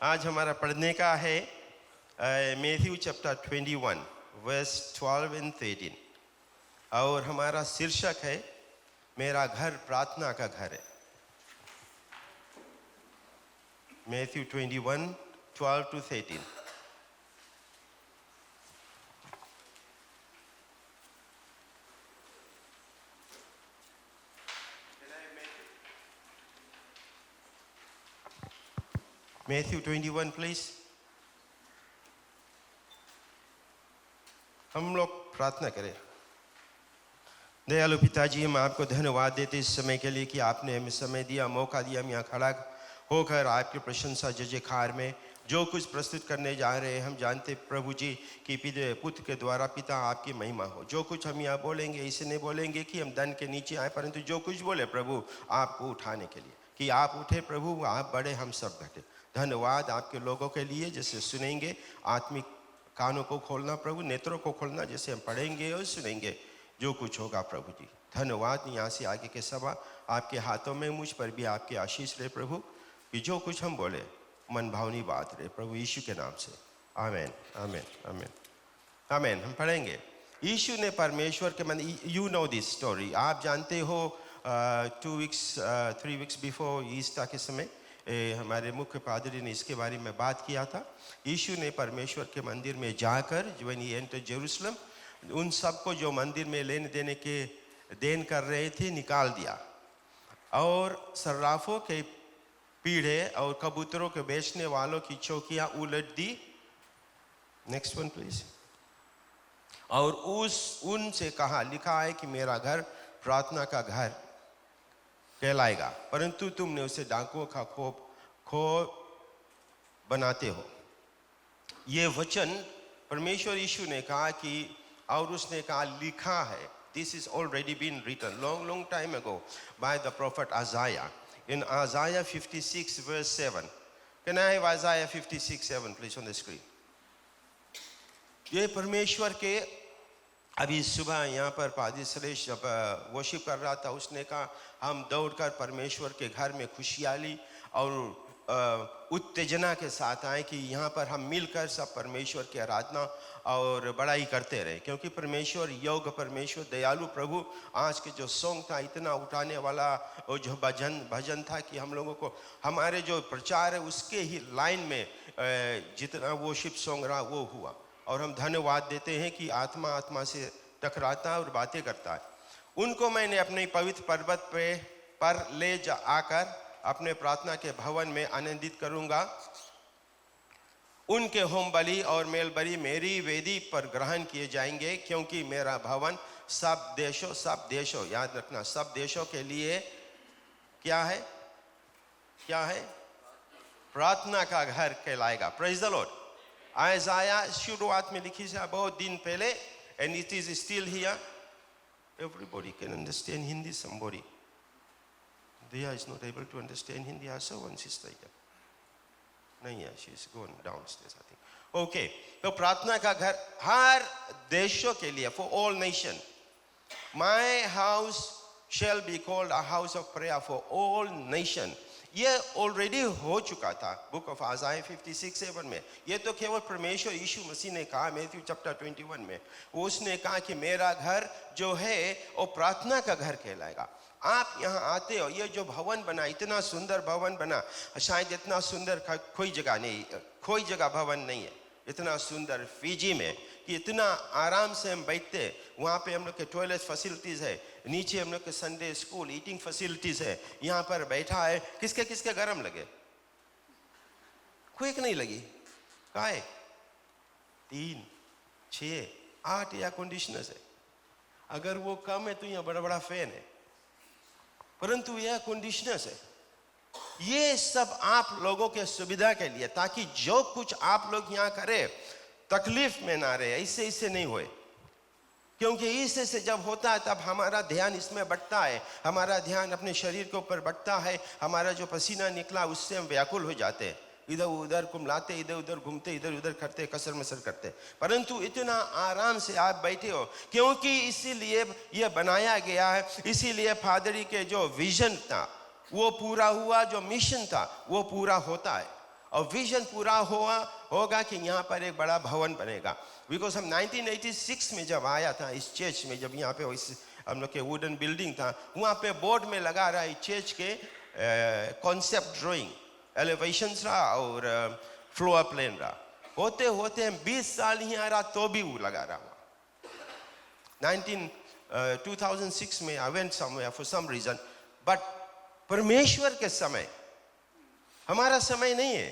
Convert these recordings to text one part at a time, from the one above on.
आज हमारा पढ़ने का है मैथ्यू चैप्टर 21 वर्स 12 and 13 और हमारा शीर्षक है मेरा घर प्रार्थना का घर है। Matthew 21 12 to 13। Matthew 21 please. हम लोग प्रार्थना करें। दयालु पिताजी, हम आपको धन्यवाद देते इस समय के लिए कि आपने हमें समय दिया, मौका दिया। हम यहाँ खड़ा होकर आपकी प्रशंसा जयकार में जो कुछ प्रस्तुत करने जा रहे हैं, हम जानते प्रभु जी कि पुत्र के द्वारा पिता आपकी महिमा हो। जो कुछ हम यहाँ बोलेंगे इसे नहीं बोलेंगे कि हम दंड के नीचे आए, परंतु जो कुछ बोले प्रभु आपको उठाने के लिए, कि आप उठे प्रभु, आप बढ़े, हम सब घटे। धन्यवाद आपके लोगों के लिए जैसे सुनेंगे, आत्मिक कानों को खोलना प्रभु, नेत्रों को खोलना, जैसे हम पढ़ेंगे और सुनेंगे जो कुछ होगा प्रभु जी। धन्यवाद। यहाँ से आगे के सभा आपके हाथों में, मुझ पर भी आपकी आशीष रहे प्रभु, कि जो कुछ हम बोले मन भावनी बात रहे प्रभु यीशु के नाम से। आमेन आमेन आमेन आमेन। हम पढ़ेंगे। यीशु ने परमेश्वर के मन, यू नो दिस स्टोरी, आप जानते हो 3 weeks बिफोर ईस्टर के समय हमारे मुख्य पादरी ने इसके बारे में बात किया था। यीशु ने परमेश्वर के मंदिर में जाकर, when he entered Jerusalem, उन सबको जो मंदिर में लेने देने के देन कर रहे थे निकाल दिया, और सर्राफों के पीढ़े और कबूतरों के बेचने वालों की चौकियां उलट दी। Next one please. और उनसे कहा, लिखा है कि मेरा घर प्रार्थना का घर कहलाएगा, परंतु तुमने उसे डाकुओं का खो बनाते हो। ये वचन परमेश्वर यीशु ने कहा कि, और उसने कहा लिखा है, this is already been written long time ago by the prophet Isaiah in Isaiah 56 verse 7। Can I have Isaiah 56:7 please on the screen? ये परमेश्वर के, अभी सुबह यहाँ पर पादी सुरेश जब वर्शिप कर रहा था, उसने कहा हम दौड़कर परमेश्वर के घर में खुशहाली और उत्तेजना के साथ आए कि यहाँ पर हम मिलकर सब परमेश्वर की आराधना और बड़ाई करते रहे, क्योंकि परमेश्वर योग्य, परमेश्वर दयालु प्रभु। आज के जो सॉन्ग था इतना उठाने वाला, और जो भजन था कि हम लोगों को, हमारे जो प्रचार है उसके ही लाइन में जितना वर्शिप सॉन्ग रहा वो हुआ। और हम धन्यवाद देते हैं कि आत्मा आत्मा से टकराता है और बातें करता है। उनको मैंने अपने पवित्र पर्वत पर ले आकर अपने प्रार्थना के भवन में आनंदित करूंगा। उनके होम बलि और मेल बलि मेरी वेदी पर ग्रहण किए जाएंगे, क्योंकि मेरा भवन सब देशों, याद रखना, सब देशों के लिए क्या है? प्रार्थना का घर कहलाएगा। Praise the Lord. आयजाया शुरुआत में लिखी है बहुत दिन पहले, and it is still here. Everybody can understand Hindi. Somebody Diya is not able to understand Hindi. I saw one sister here. नहीं है, she is gone downstairs I think. Okay, तो प्रार्थना का घर हर देशों के लिए, for all nation. My house shall be called a house of prayer for all nation. ये ऑलरेडी हो चुका था बुक ऑफ आइज़ाया 56:7 में। ये तो केवल परमेश्वर यीशु मसीह ने कहा मैथ्यू चैप्टर 21 में। उसने कहा कि मेरा घर जो है वो प्रार्थना का घर कहलाएगा। आप यहाँ आते हो, ये जो भवन बना, इतना सुंदर भवन बना, शायद इतना सुंदर कोई जगह नहीं, कोई जगह भवन नहीं है इतना सुंदर फिजी में, कि इतना आराम से हम बैठते। वहाँ पे हम लोग के टॉयलेट फैसिलिटीज़ है, नीचे हम लोग के संडे स्कूल ईटिंग फैसिलिटीज़ है। यहाँ पर बैठा है, किसके गरम लगे? कोई एक नहीं लगी। कहाँ है? 3, 6, 8 एयर कंडीशनर्स है। अगर वो कम है तो यहाँ बड़ा फैन है, परंतु एयर कंडीशनर्स है। ये सब आप लोगों के सुविधा के लिए, ताकि जो कुछ आप लोग यहाँ करें तकलीफ में ना रहे। इससे नहीं होए, क्योंकि इससे से जब होता है तब हमारा ध्यान इसमें बढ़ता है, हमारा ध्यान अपने शरीर के ऊपर बढ़ता है। हमारा जो पसीना निकला उससे हम व्याकुल हो जाते हैं, इधर उधर कुमलाते, इधर उधर घूमते, इधर उधर करते, कसर मसर करते। परंतु इतना आराम से आप बैठे हो, क्योंकि इसीलिए यह बनाया गया है। इसीलिए फादरी के जो विजन था वो पूरा हुआ, जो मिशन था वो पूरा होता है। और विजन पूरा होगा कि यहाँ पर एक बड़ा भवन बनेगा। बिकॉज हम 1986 में जब आया था इस चर्च में, जब यहाँ पे हम लोग के वुडन बिल्डिंग था, वहाँ पे बोर्ड में लगा रहा है चर्च के कॉन्सेप्ट ड्राइंग, एलिवेशंस रहा और फ्लोर प्लान रहा। होते होते हम 20 साल ही आ रहा तो भी वो लगा रहा हुआ। 2006 में I went somewhere for some reason, but परमेश्वर के समय, हमारा समय नहीं है,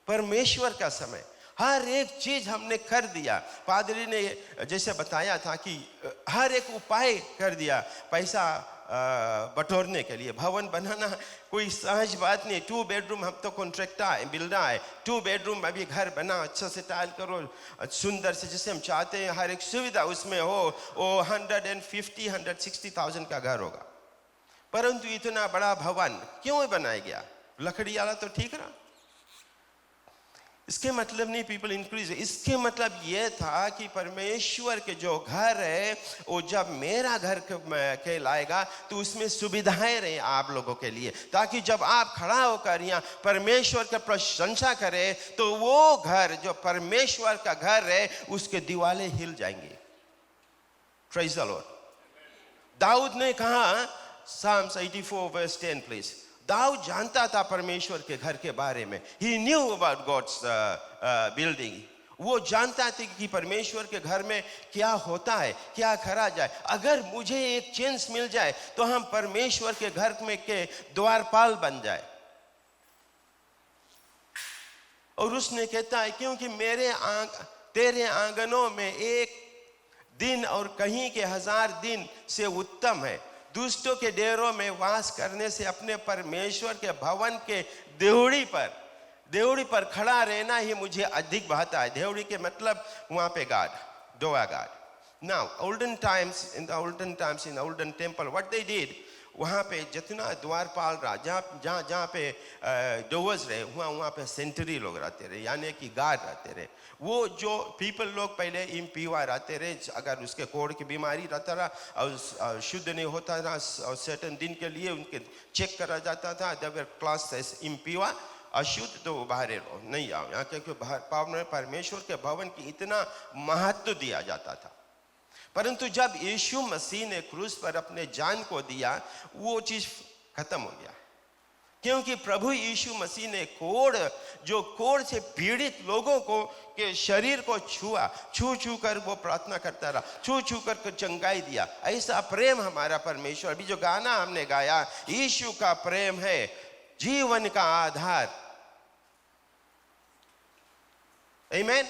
परमेश्वर का समय। हर एक चीज हमने कर दिया। पादरी ने जैसे बताया था कि हर एक उपाय कर दिया पैसा बटोरने के लिए। भवन बनाना कोई सहज बात नहीं। 2 बेडरूम हम तो कॉन्ट्रैक्टर बिल्डर है, 2 बेडरूम अभी घर बना, अच्छा से टाइल करो, सुंदर से जैसे हम चाहते हैं, हर एक सुविधा उसमें हो। वो 150-160,000 का घर होगा, परंतु इतना बड़ा भवन क्यों बनाया गया? लकड़ी वाला तो ठीक रहा। इसके मतलब नहीं पीपल इंक्रीज, इसके मतलब यह था कि परमेश्वर के जो घर है वो जब मेरा घर कहलाएगा तो उसमें सुविधाएं रहे आप लोगों के लिए, ताकि जब आप खड़ा होकर यहाँ परमेश्वर का प्रशंसा करें तो वो घर जो परमेश्वर का घर है उसके दीवारें हिल जाएंगी। Praise the Lord. दाऊद ने कहा, Psalms 84 verse 10 please, दाऊद जानता था परमेश्वर के घर के बारे में। He knew about God's building. वो जानता था कि परमेश्वर के घर में क्या होता है, क्या करा जाए। अगर मुझे एक चांस मिल जाए तो हम परमेश्वर के घर में के द्वारपाल बन जाए। और उसने कहता है क्योंकि तेरे आंगनों में एक दिन और कहीं के 1000 दिन से उत्तम है। दुष्टों के डेरों में वास करने से अपने परमेश्वर के भवन के देवड़ी पर खड़ा रहना ही मुझे अधिक भाता है। देवड़ी के मतलब वहां पे गॉड, डोआ God. Now olden times in the olden temple what they did, वहाँ पे जितना द्वारपाल रहा, जहाँ पे डोवर्स रहे, वहाँ पे सेंटरी लोग रहते रहे, यानी कि गार्ड रहते रहे। वो जो पीपल लोग पहले इम्पीवा रहते रहे, अगर उसके कोढ़ की बीमारी रहता रहा और शुद्ध नहीं होता रहा और सर्टेन दिन के लिए उनके चेक करा जाता था, जब क्लास इम्पीवा अशुद्ध तो बाहर नहीं आओ यहाँ, क्योंकि परमेश्वर के भवन की इतना महत्व दिया जाता था। परंतु जब यीशु मसीह ने क्रूस पर अपने जान को दिया वो चीज खत्म हो गया, क्योंकि प्रभु यीशु मसीह ने कोढ़ से पीड़ित लोगों को के शरीर को छू कर वो प्रार्थना करता रहा, छू कर चंगाई दिया। ऐसा प्रेम हमारा परमेश्वर। अभी जो गाना हमने गाया, यीशु का प्रेम है जीवन का आधार। आमीन,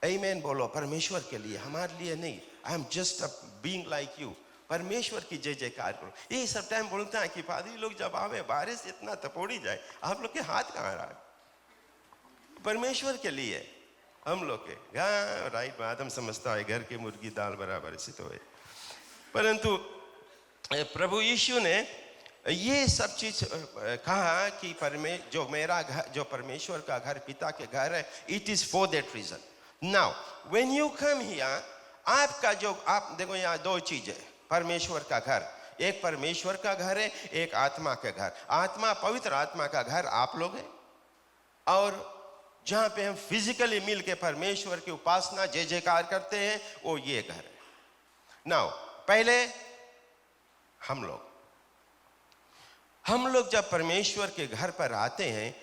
आमीन बोलो परमेश्वर के लिए, हमारे लिए नहीं। I am just a being like you. परमेश्वर की जय जयकार करो। ये सब टाइम बोलता है कि पादरी लोग जब आवे बारिश इतना तपोड़ी जाए, आप लोग के हाथ कहाँ रहा? परमेश्वर के लिए हम लोग के राइट आदम समझता है घर की मुर्गी दाल बराबर इसी तो है। परंतु प्रभु यीशु ने ये सब चीज कहा कि जो मेरा घर, जो परमेश्वर का घर, पिता के घर है, it is for that reason. Now when you come here, आपका जो आप देखो यहाँ 2 चीजें, परमेश्वर का घर, एक परमेश्वर का घर है, एक आत्मा का घर। आत्मा, पवित्र आत्मा का घर आप लोग हैं, और जहां पे हम फिजिकली मिल के परमेश्वर की उपासना जय जयकार करते हैं वो ये घर है। नाउ पहले हम लोग जब परमेश्वर के घर पर आते हैं,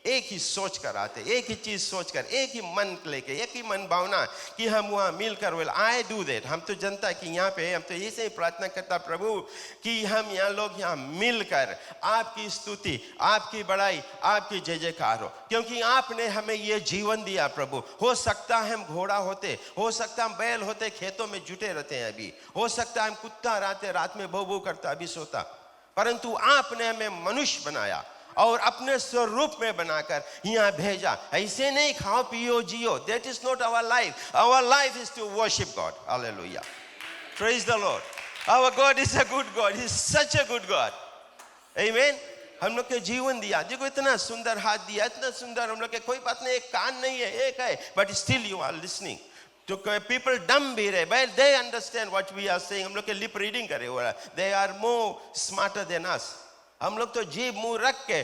एक ही सोच कर आते, एक ही चीज सोच कर, एक ही मन लेके, एक ही मन भावना कि हम वहां मिलकर, वेल आई डू दैट। हम तो जनता कि यहाँ पे हम तो ऐसे ही प्रार्थना करता प्रभु कि हम यहाँ लोग यहाँ मिलकर आपकी स्तुति, आपकी बड़ाई, आपकी जय जयकार हो, क्योंकि आपने हमें ये जीवन दिया प्रभु। हो सकता है हम घोड़ा होते, हो सकता हम बैल होते, खेतों में जुटे रहते हैं अभी, हो सकता है हम कुत्ता रहते, रात में भौ भौ करता अभी सोता, परंतु आपने हमें मनुष्य बनाया और अपने स्वरूप में बनाकर यहाँ भेजा। ऐसे नहीं खाओ पियो जियो, that is not our life. Our life is to worship God. Hallelujah, praise the Lord. Our God is a good God, he is such a good God. आमीन। हम लोग के जीवन दिया, देखो इतना सुंदर हाथ दिया, इतना सुंदर। हम लोग के कोई बात नहीं, एक कान नहीं है, एक है, but still you are listening. तो पीपल डम भी रहे, but they understand what we are saying. हम लोग के लिप रीडिंग करे हो रहा, they are more smarter than us. हम लोग तो जीभ मुंह रख के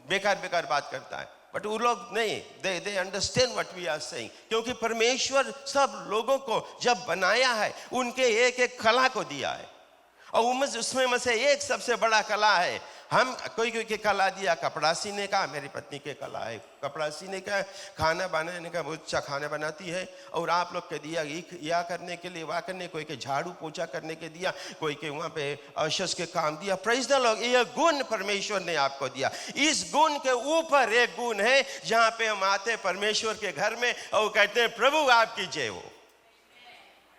बेकार बेकार बात करता है, बट वो लोग नहीं, they understand what we are saying, क्योंकि परमेश्वर सब लोगों को जब बनाया है उनके एक एक कला को दिया है, और उसमें में से एक सबसे बड़ा कला है, हम कोई की कला दिया कपड़ा सीने का, मेरी पत्नी के कला है कपड़ा सीने का, खाना बनाने का, बहुत अच्छा खाना बनाती है, और आप लोग के दिया या करने के लिए वहाँ करने, कोई के झाड़ू पोछा करने के दिया, कोई के वहाँ पे अशस के काम दिया। प्रेज़ द लॉर्ड, ये गुण परमेश्वर ने आपको दिया। इस गुण के ऊपर एक गुण है जहाँ पे हम आते परमेश्वर के घर में और कहते हैं प्रभु आपकी जय हो,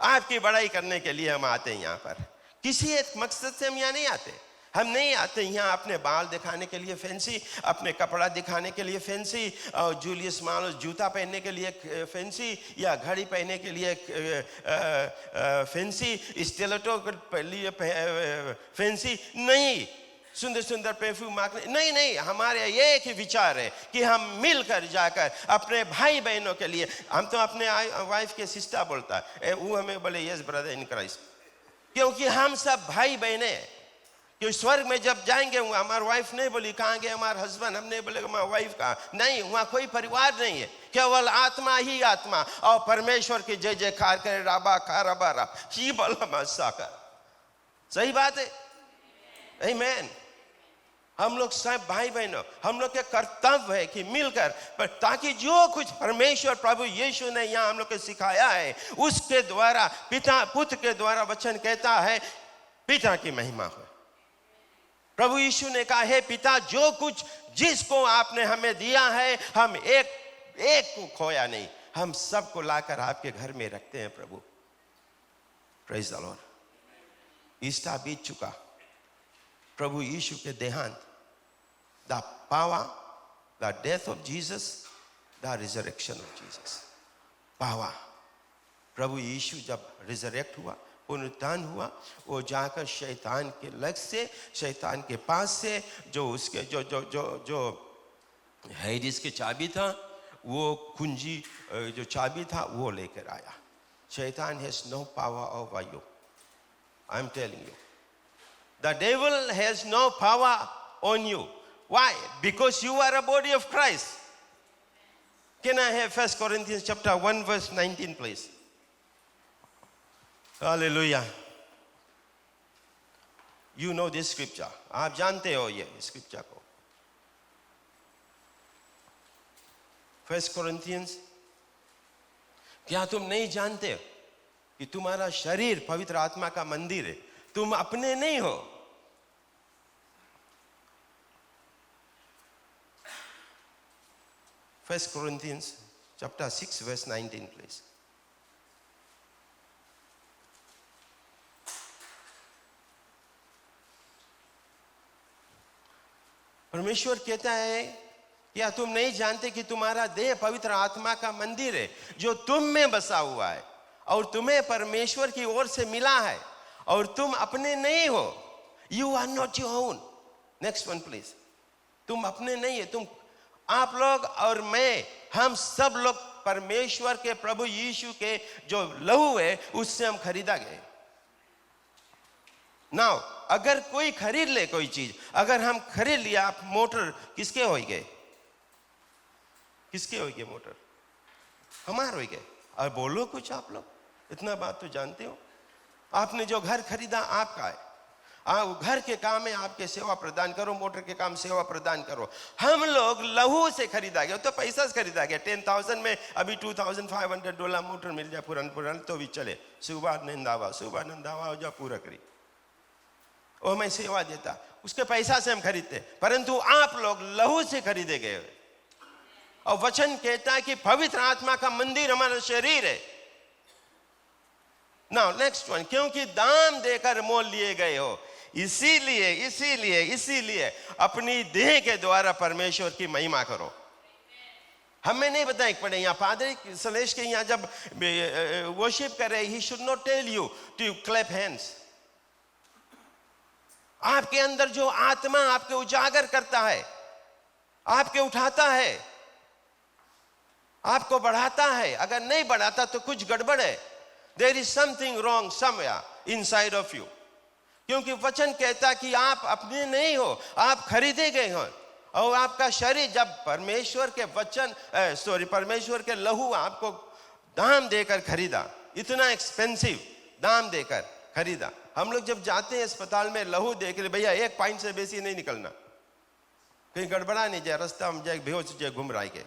आपकी बड़ाई करने के लिए हम आते हैं यहाँ पर। किसी एक मकसद से हम यहाँ नहीं आते, हम नहीं आते यहाँ अपने बाल दिखाने के लिए फैंसी, अपने कपड़ा दिखाने के लिए फैंसी, और जूलियस मार्लोस जूता पहनने के लिए फैंसी, या घड़ी पहनने के लिए फैंसी, स्टिलेटो के लिए फैंसी नहीं, सुंदर सुंदर परफ्यूम मार्क नहीं, हमारे एक ही विचार है कि हम मिलकर जाकर अपने भाई बहनों के लिए, हम तो अपने वाइफ के सिस्टर बोलता है, वो हमें बोले यस ब्रदर इन क्राइस्ट, क्योंकि हम सब भाई बहने हैं। कि स्वर्ग में जब जाएंगे हमारी वाइफ नहीं बोली कहाँ गए हमारे हस्बैंड, हम नहीं बोले हमारी वाइफ कहाँ, नहीं, वहाँ कोई परिवार नहीं है, केवल आत्मा ही आत्मा, और परमेश्वर की जय जयकार करे, राबा खारा बारा ही बला साकर। सही बात है, आमीन। हम लोग सब भाई बहनों, हम लोग के कर्तव्य है कि मिलकर, पर ताकि जो कुछ परमेश्वर प्रभु यीशु ने यहाँ हम लोग को सिखाया है उसके द्वारा, पिता पुत्र के द्वारा वचन कहता है पिता की महिमा हो। प्रभु यीशु ने कहा है पिता जो कुछ जिसको आपने हमें दिया है, हम एक को खोया नहीं, हम सबको लाकर आपके घर में रखते हैं प्रभु। Praise the Lord. ईस्टर बीत चुका, प्रभु यीशु के देहांत, the power, the death of Jesus, the resurrection of Jesus. Power, प्रभु यीशु जब रिजरेक्ट हुआ, पुनरुत्थान हुआ, वो जाकर शैतान के लग से, शैतान के पास से जो उसके जो हैडिस की चाबी था, वो कुंजी जो चाबी था वो लेकर आया। शैतान has no power over you, I am telling you, the devil has no power on you. Why? Because you are a body of Christ. Can I have 1 Corinthians chapter 1 verse 19 please? Hallelujah. You know this scripture. आप जानते हो ये scripture को। 1 Corinthians, क्या तुम नहीं जानते कि तुम्हारा शरीर पवित्र आत्मा का मंदिर है, तुम अपने नहीं हो। First Corinthians chapter 6 verse 19 please. परमेश्वर कहता है क्या तुम नहीं जानते कि तुम्हारा देह पवित्र आत्मा का मंदिर है जो तुम में बसा हुआ है और तुम्हें परमेश्वर की ओर से मिला है और तुम अपने नहीं हो। You are not your own. Next one please. तुम अपने नहीं है, तुम, आप लोग और मैं, हम सब लोग परमेश्वर के प्रभु यीशु के जो लहू है उससे हम खरीदा गए। नाउ अगर कोई खरीद ले कोई चीज, अगर हम खरीद लिया, आप मोटर किसके हो गए? किसके हो गए मोटर? हमारे हो गए। और बोलो कुछ आप लोग, इतना बात तो जानते हो। आपने जो घर खरीदा आपका है, घर के काम में आपके सेवा प्रदान करो, मोटर के काम सेवा प्रदान करो। हम लोग लहू से खरीदा गया, तो पैसा से खरीदा गया। 10,000 में अभी $2,500 मोटर मिल जाए पुरान तो भी चले। सुबह नंदावा हो जा पूरा करी, वो मैं सेवा देता, उसके पैसा से हम खरीदते। परंतु आप लोग लहू से खरीदे गए, और वचन कहता है कि पवित्र आत्मा का मंदिर हमारा शरीर है। नाउ नेक्स्ट वन, क्योंकि दाम देकर मोल लिए गए हो, इसीलिए अपनी देह के द्वारा परमेश्वर की महिमा करो। हमें नहीं बताया पड़े, यहाँ पादरी सलेश के यहाँ जब वर्शिप कर रहे, he should not tell you to clap hands. आपके अंदर जो आत्मा आपके उजागर करता है, आपके उठाता है, आपको बढ़ाता है। अगर नहीं बढ़ाता तो कुछ गड़बड़ है। There is something wrong somewhere inside of you. क्योंकि वचन कहता कि आप अपने नहीं हो, आप खरीदे गए हो। और आपका शरीर जब परमेश्वर के वचन परमेश्वर के लहू आपको दाम देकर खरीदा, इतना एक्सपेंसिव दाम देकर खरीदा। हम लोग जब जाते हैं अस्पताल में लहू देख रहे, भैया 1 पाइंट से बेसी नहीं निकलना, कहीं गड़बड़ा नहीं जाए, रास्ता में जाए बेहोश जाए घूम रहा के।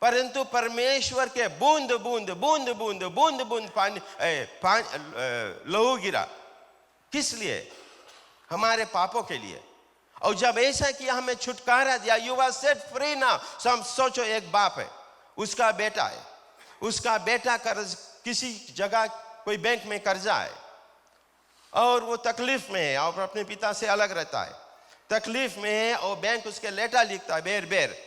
परंतु परमेश्वर के बूंद बूंद बूंद बूंद बूंद बूंद पानी लहू गिरा, किस लिए? हमारे पापों के लिए। और जब ऐसा किया, हमें छुटकारा दिया, you are set free now. सब सोचो, एक बाप है, उसका बेटा है, उसका बेटा कर्ज किसी जगह कोई बैंक में कर्जा है और वो तकलीफ में है और अपने पिता से अलग रहता है, तकलीफ में है, और बैंक उसके लेटर लिखता है, बेर बेर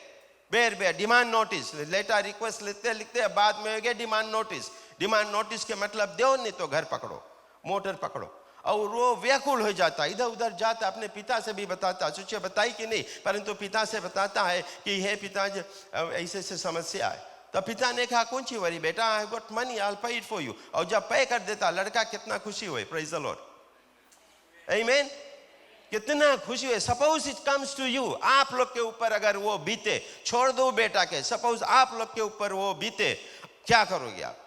बेर बेर डिमांड नोटिस, लेटर रिक्वेस्ट लिखते लिखते बाद में हो गया डिमांड नोटिस। डिमांड नोटिस के मतलब दो, नहीं तो घर पकड़ो, मोटर पकड़ो। और वो व्याकुल हो जाता, इधर उधर जाता, अपने पिता से भी बताता, सोचिए बताई कि नहीं, परंतु पिता से बताता है कि हे पिताजी ऐसे ऐसे समस्या है। तो पिता ने कहा कौन सी वरी बेटा, I got money, I will pay it for you. और जब पे कर देता, लड़का कितना खुशी हुए, प्रेज द लॉर्ड, आमीन, कितना खुशी हुए। Suppose it comes to you, आप लोग के ऊपर अगर वो बीते, छोड़ दो बेटा के, सपोज आप लोग के ऊपर वो बीते, क्या करोगे आप?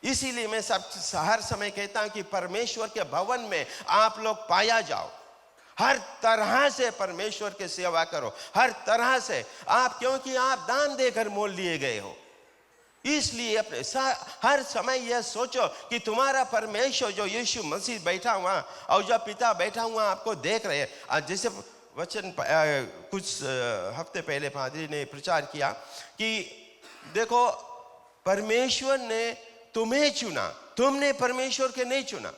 इसीलिए मैं हर समय कहता हूं कि परमेश्वर के भवन में आप लोग पाया जाओ, हर तरह से परमेश्वर की सेवा करो, हर तरह से आप, क्योंकि आप दान देकर मोल लिए गए हो। इसलिए अपने हर समय यह सोचो कि तुम्हारा परमेश्वर जो यीशु मसीह बैठा हुआ और जो पिता बैठा हुआ आपको देख रहे हैं। जैसे वचन कुछ हफ्ते पहले पादरी ने प्रचार किया कि देखो परमेश्वर ने तुम्हें चुना, तुमने परमेश्वर के नहीं चुना,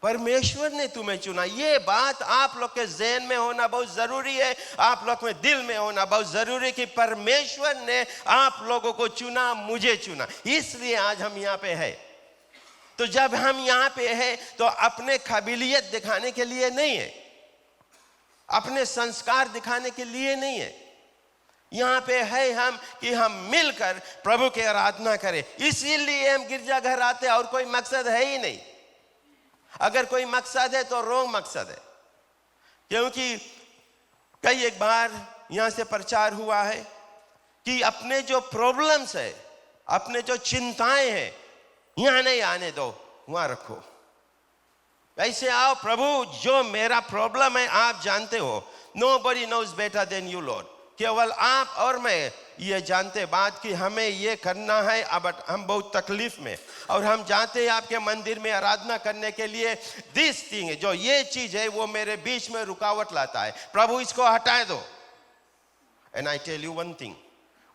परमेश्वर ने तुम्हें चुना। ये बात आप लोग के ज़हन में होना बहुत जरूरी है, आप लोग में दिल में होना बहुत जरूरी है कि परमेश्वर ने आप लोगों को चुना, मुझे चुना। इसलिए आज हम यहाँ पे हैं। तो जब हम यहाँ पे हैं तो अपने काबिलियत दिखाने के लिए नहीं है, अपने संस्कार दिखाने के लिए नहीं है, यहाँ पे है हम कि हम मिलकर प्रभु की आराधना करें। इसीलिए हम गिरजाघर आते हैं, और कोई मकसद है ही नहीं। अगर कोई मकसद है तो रॉन्ग मकसद है, क्योंकि कई एक बार यहाँ से प्रचार हुआ है कि अपने जो प्रॉब्लम्स है, अपने जो चिंताएं हैं, यहाँ नहीं आने दो, वहाँ रखो। ऐसे आओ, प्रभु जो मेरा प्रॉब्लम है आप जानते हो, nobody knows better than you lord, केवल आप और मैं ये जानते बात कि हमें ये करना है। अब हम बहुत तकलीफ में, और हम जाते हैं आपके मंदिर में आराधना करने के लिए, दिस थिंग, जो ये चीज है वो मेरे बीच में रुकावट लाता है, प्रभु इसको हटा दो। And I tell you one thing,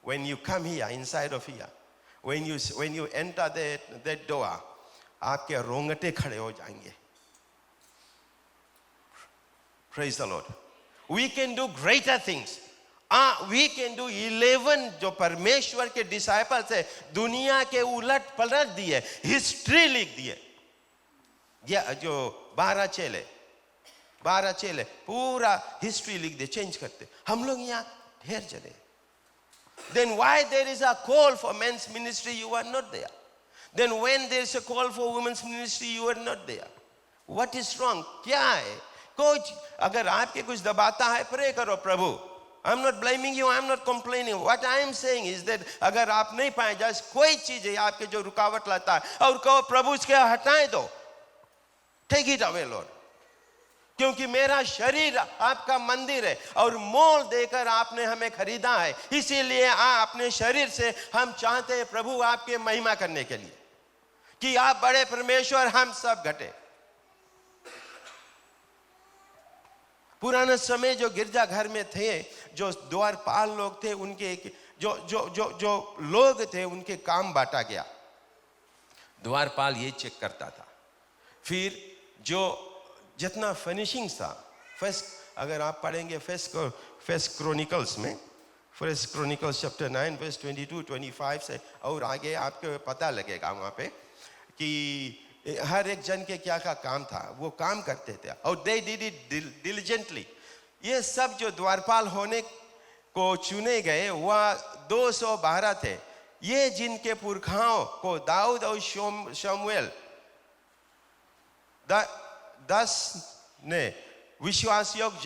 when you come here, inside of here, when you enter that door, आपके रोंगटे खड़े हो जाएंगे। Praise the lord. We can do greater things. We can do 11 जो परमेश्वर के डिसाइपल्स है, दुनिया के उलट पलट दिए, हिस्ट्री लिख दिए। जो 12 चेले पूरा हिस्ट्री लिख दे, चेंज करते। हम लोग यहाँ ढेर चले। Then why there is a call for men's ministry, you are not there? Then when there is a call for women's ministry, you are not there? What is wrong? क्या है? कुछ अगर आपके कुछ दबाता है, प्रे करो प्रभु। I'm not blaming you, I'm not complaining. What I am saying is that अगर आप नहीं पाए जाए, कोई चीज है आपके जो रुकावट लाता है, और कहो प्रभु इसके हटाए दो, take it away Lord, क्योंकि मेरा शरीर आपका मंदिर है और मोल देकर आपने हमें खरीदा है। इसीलिए अपने शरीर से हम चाहते हैं प्रभु आपके महिमा करने के लिए कि आप बड़े परमेश्वर, हम सब घटे। पुराने समय जो गिरजा घर में थे, जो द्वारपाल लोग थे, उनके जो जो जो जो लोग थे, उनके काम बांटा गया। द्वारपाल ये चेक करता था, फिर जो जितना फिनिशिंग था, फर्स्ट अगर आप पढ़ेंगे फर्स्ट क्रॉनिकल्स में, फर्स्ट क्रॉनिकल्स चैप्टर 9 वर्स 22-25 से और आगे आपको पता लगेगा वहाँ पे कि हर एक जन के क्या का काम था, वो काम करते थे और दे डिड इट डिलिजेंटली। ये सब जो द्वारपाल होने को चुने गए वह 212 थे। ये जिनके पुरखाओं को दाऊद और शमूएल 10 ने विश्वास योग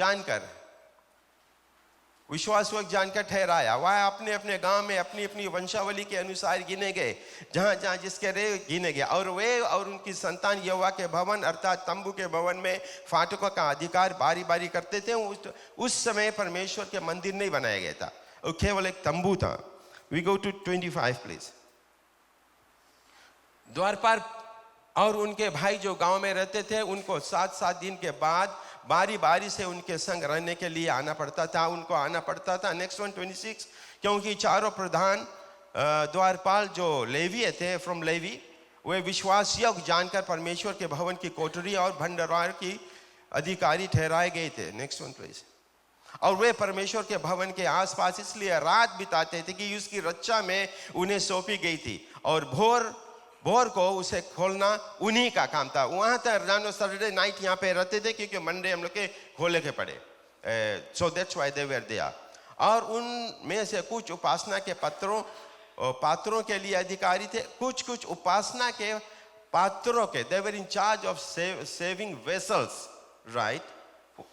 जानकर ठहराया। वह अपने अपने गांव में अपनी अपनी वंशावली के अनुसार गिने गए, जहां जहां जिसके रहे गिने गए। और वे और उनकी संतान यहोवा के भवन अर्थात तंबू के भवन में फाटकों का अधिकार बारी बारी करते थे। उस समय परमेश्वर के मंदिर नहीं बनाया गया था, वो केवल एक तंबू था। We go to 25 please. द्वारपाल और उनके भाई जो गांव में रहते थे, उनको 7 दिन के बाद बारी बारी से उनके संग रहने के लिए आना पड़ता था, उनको आना पड़ता था। नेक्स्ट 26, क्योंकि चारों प्रधान द्वारपाल जो लेवी थे, फ्रॉम लेवी, वे विश्वास योग्य जानकर परमेश्वर के भवन की कोठरी और भंडार की अधिकारी ठहराए गए थे। Next 1 please. और वे परमेश्वर के भवन के आसपास इसलिए रात बिताते थे कि उसकी रक्षा में उन्हें सौंपी गई थी, और भोर को उसे खोलना उन्हीं का काम था। वहां तक सैटरडे नाइट यहाँ पे रहते थे, क्योंकि मंडे हम लोग के खोले के पड़े। So that's why they were there. और उनमें से कुछ उपासना के पात्रों के लिए अधिकारी थे, कुछ उपासना के पात्रों के, they were in charge of saving vessels, right,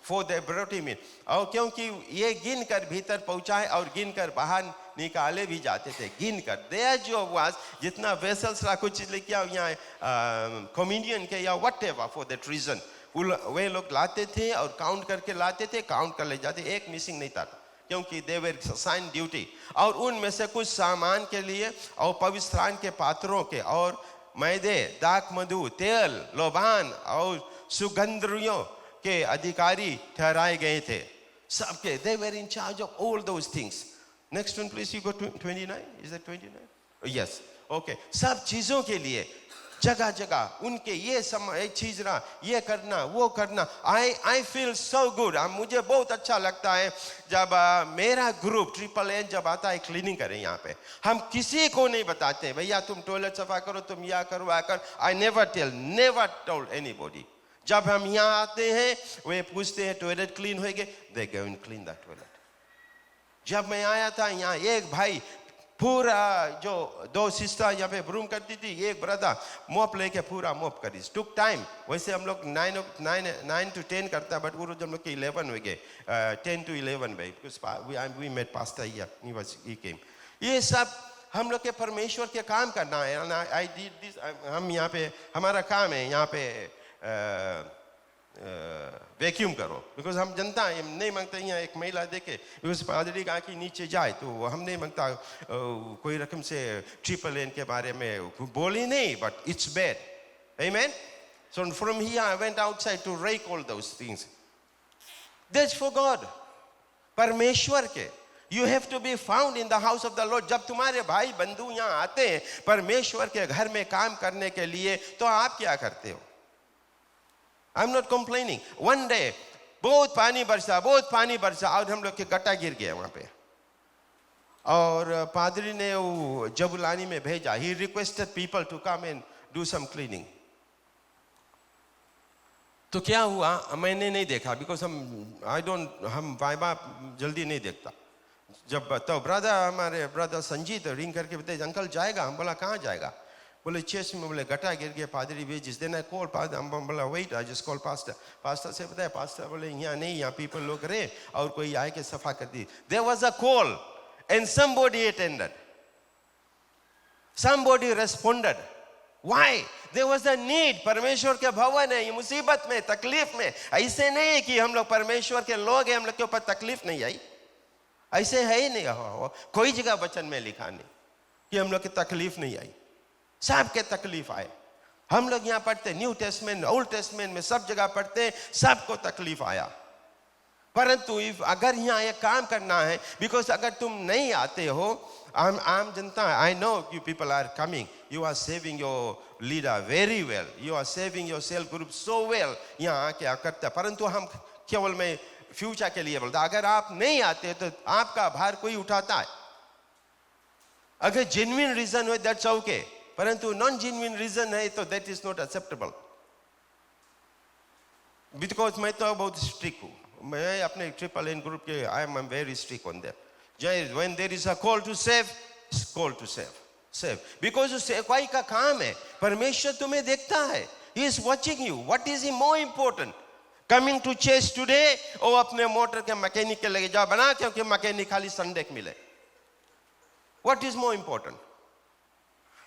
for they brought him in. और क्योंकि ये गिन कर भीतर पहुंचाए और गिन कर बाहर निकाले भी जाते थे। गिन कर देयर जो वाज, जितना वेसल्स रहा, कुछ क्या यहाँ कम्युनियन के या whatever for that reason, वे लोग लाते थे और काउंट करके लाते थे, काउंट कर ले जाते, एक मिसिंग नहीं था, क्योंकि दे वर असाइन ड्यूटी। और उनमें से कुछ सामान के लिए और पवित्रान के पात्रों के और मैदे, दाख मधु, तेल, लोबान और सुगंधियों के अधिकारी ठहराए गए थे। सबके, they were in charge of all those things. Next one please, you go to 29. Is that 29? Yes. Okay. सब चीजों के लिए जगह जगह उनके ये चीज रहा, ये करना वो करना। I feel so good. मुझे बहुत अच्छा लगता है जब मेरा ग्रुप NNN जब आता है क्लीनिंग करें यहाँ पे। हम किसी को नहीं बताते भैया तुम टॉयलेट सफा करो, तुम या करो या कर। I never told anybody. जब हम यहाँ आते हैं वे पूछते हैं टॉयलेट क्लीन हो गए, they go and clean that toilet. जब मैं आया था यहाँ, एक भाई पूरा जो 2 सिस्टर यहाँ पे ब्रूम करती थी, एक ब्रदर मोप लेके पूरा मोप करी। Took time. वैसे हम लोग 9 to 10 करता, बट वो हम लोग के 11 हो गए, 10 to 11 में, because we met pastor here, he came. ये सब हम लोग के परमेश्वर के काम करना है। I did this, हम यहाँ पे हमारा काम है यहाँ पे वैक्यूम करो, बिकॉज हम जनता है, नहीं मांगते यहाँ एक महिला देखे उस पादरी का कि नीचे जाए, तो हम नहीं मांगता कोई रकम से NNN के बारे में बोली नहीं, but it's bad. Amen. So from here I went outside to rake all those things. That's for God. परमेश्वर के, you have to be found in the house of the Lord. जब तुम्हारे भाई बंधु यहाँ आते हैं परमेश्वर के घर में काम करने के लिए, तो आप क्या करते हो? I'm not complaining. One day बहुत पानी बरसा और हम लोग के गड्ढा गिर गया वहां पे, और पादरी ने वो जबुलानी में भेजा। He requested people to come and do some cleaning. तो क्या हुआ मैंने नहीं देखा, बिकॉज हम वाइबा जल्दी नहीं देखता। जब तो हमारे ब्रदर संजीत रिंग करके बताए अंकल जाएगा, हम बोला कहाँ जाएगा, बोले चर्च में, बोले गटा गिर गया, पादरी भेजिस। देन आई कॉल पादरी, हम बोला wait I just call pastor से बताया, पास्टर बोले यहाँ नहीं, यहाँ पीपल लोग रहे और कोई आए के सफा कर दी। There was a call and somebody attended, somebody responded. Why? There was a need. परमेश्वर के भवन है, ये मुसीबत में, तकलीफ में। ऐसे नहीं कि हम लोग परमेश्वर के लोग हैं, हम लोग के ऊपर तकलीफ नहीं आई, ऐसे है ही नहीं। कोई जगह वचन में लिखा नहीं कि हम लोग की तकलीफ नहीं आई, सबके तकलीफ आए। हम लोग यहाँ पढ़ते न्यू टेस्टमेंट, ओल्ड टेस्टमेंट में सब जगह पढ़ते, सबको तकलीफ आया। परंतु अगर यहाँ ये काम करना है, बिकॉज अगर तुम नहीं आते हो, आम जनता, I know you people are coming, you are saving your leader very well, you are saving your self group so well, यहाँ क्या करता। परंतु हम केवल मैं फ्यूचर के लिए बोलता, अगर आप नहीं आते तो आपका भार कोई उठाता है। अगर जेन्युइन रीजन हो दैट्स ओके, परंतु नॉन जेन्युइन रीजन है तो that is not acceptable. Because मैं तो बहुत स्ट्रिक्ट हूँ, मैं अपने NNN ग्रुप के I am very strict on that. When there is a call to save, call to save, because सेवकाई का काम है। परमेश्वर तुम्हें देखता है, He is watching you. What is more important? Coming to church today और अपने मोटर के मैकेनिक के लगे जा बना क्योंकि मैकेनिक खाली संडे को मिले. What is more important?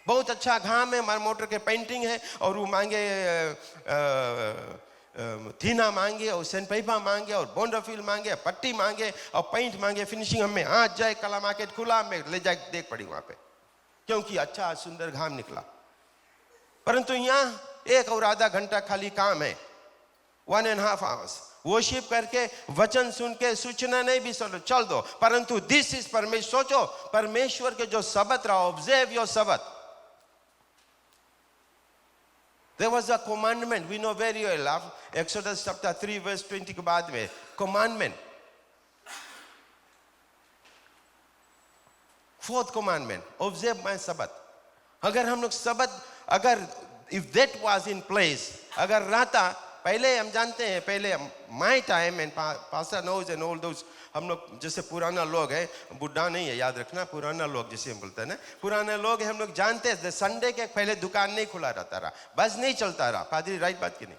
बहुत अच्छा घाम है, हमारे मोटर के पेंटिंग है और वो मांगे थीना मांगे और सैंडपेपर मांगे और बॉन्डोफिल मांगे, पट्टी मांगे और पेंट मांगे, फिनिशिंग हमें आज जाए कला मार्केट खुला में ले जाए देख पड़ी वहां पे क्योंकि अच्छा सुंदर घाम निकला. परंतु यहाँ 1 और आधा घंटा खाली काम है, 1.5 hours वर्शिप करके वचन सुन के सूचना नहीं भी सुनो चल दो. परंतु दिस इज परमेश्वर. सोचो परमेश्वर के जो सबत रहा, ऑब्जर्व योर सबत. There was a commandment, we know very well, Exodus chapter 3 verse 20 के बाद में commandment, 4th commandment, observe my Sabbath. अगर हम लोग सबत, अगर if that was in place, अगर रहता, पहले हम जानते हैं, पहले my time and pastor knows and all those, हम लोग जैसे पुराना लोग है, बुढ़ा नहीं है, याद रखना, पुराना लोग जैसे हम बोलते हैं ना, पुराने लोग हम लोग जानते हैं संडे के पहले दुकान नहीं खुला रहता रहा, बस नहीं चलता रहा. पादरी राइट बात की नहीं.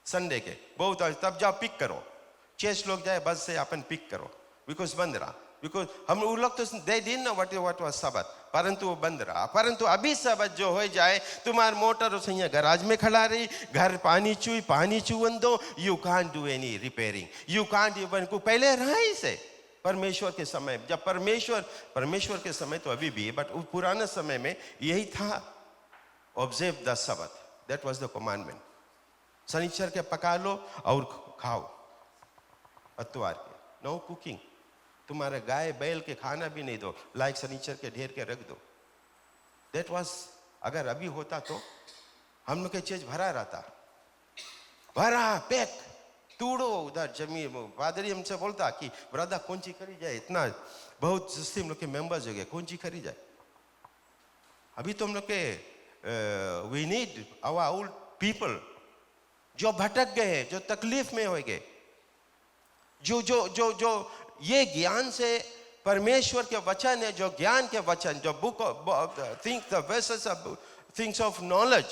संडे के बहुत तब जाओ पिक करो, चेस लोग जाए बस से अपन पिक करो बिकॉज बंद रहा. बिकॉज हम लोग तो they didn't know what was sabbath, परंतु वो बंद रहा. परंतु अभी सबत जो हो जाए, तुम्हार मोटर उस गराज में खड़ा रही, घर पानी चुवन दो, you can't do any repairing, you can't even को पहले रहा ही से परमेश्वर के समय, जब परमेश्वर के समय तो अभी भी है, बट पुराने समय में यही था, observe the sabbath, that was the commandment. शनिचर के पका लो और खाओ, अतवार के नो कुकिंग. तुम्हारे गाय बैल के खाना भी नहीं दो, लाइक शनिचर के ढेर के रख दो. दैट वाज, अगर अभी होता तो हम लोग के चीज भरा रहता, भरा पैक तूड़ो उधर जमीन. पादरी हमसे बोलता कि ब्रदर कौन ची करी जाए, इतना बहुत जैसे हम लोग के मेंबर्स हो गए, कौन ची करी जाए. अभी तो हम लोग के we need our old people जो भटक गए हैं, जो तकलीफ में हो गए, जो जो जो जो ये ज्ञान से परमेश्वर के वचन है, जो ज्ञान के वचन, जो book of things, the verses of things of knowledge,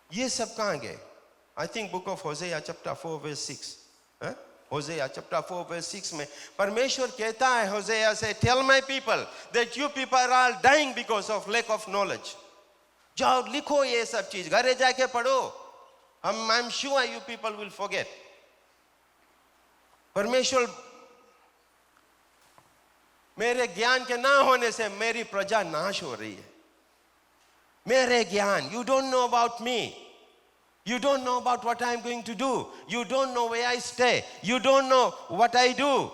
ये सब कहां गए. I think book of Hosea chapter 4 verse 6, Hosea chapter 4 verse 6 में परमेश्वर कहता है होसेया से, tell my people that you people are dying because of lack of knowledge. जाओ लिखो ये सब चीज, घरे जाके पढ़ो. I'm sure you people will forget. परमेश्वर, मेरे ज्ञान के ना होने से मेरी प्रजा नाश हो रही है. मेरे ज्ञान, you don't know about me, you don't know about what I'm going to do, you don't know where I stay, you don't know what I do.